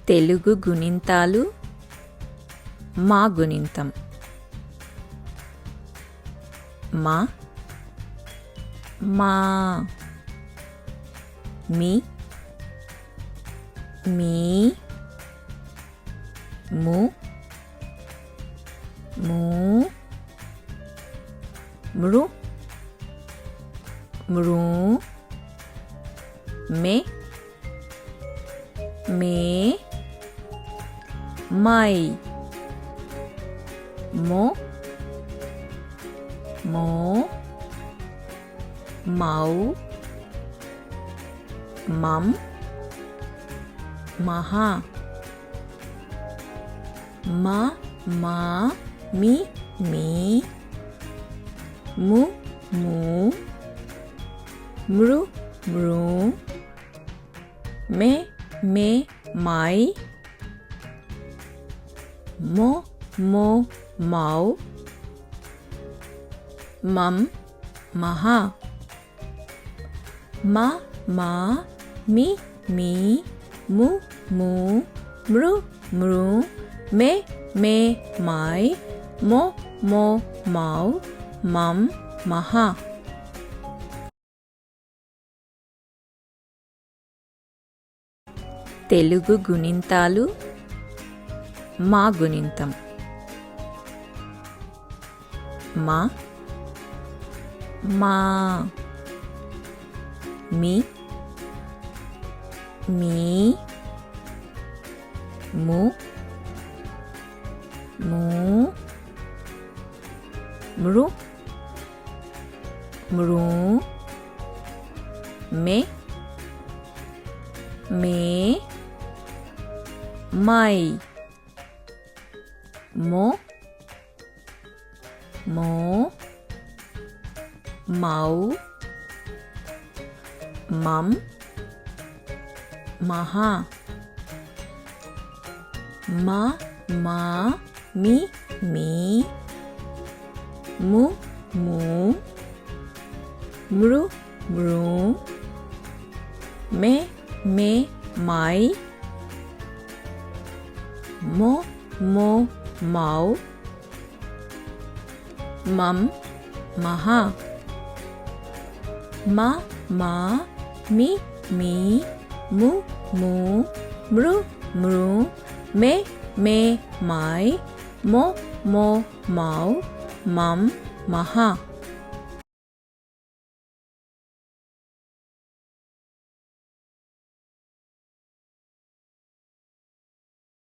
తెలుగు గుణింతాలు మా గుణింతం మా మా మీ మీ ము ము మృ మృ మే మే మై మో మో మౌ మం మహా మా మా మీ మీ ము ము మృ మృ మే మే మై మో మో మౌ మం మహా మా మా మీ మీ ము ము మృ మృ మే మే మై మో మో మౌ మం మహా తెలుగు గుణింతాలు మా గుణింతం మా మా మీ మీ ము ము మృ మృ మే మే మై మో మో మౌ మం మహా మా మా మీ మీ ము ము మృ మృ మే మే మై మో మో మౌ మం మహా మా మా మీ మీ ము ము మృ మృ మే మే మై మో మో మౌ మం మహా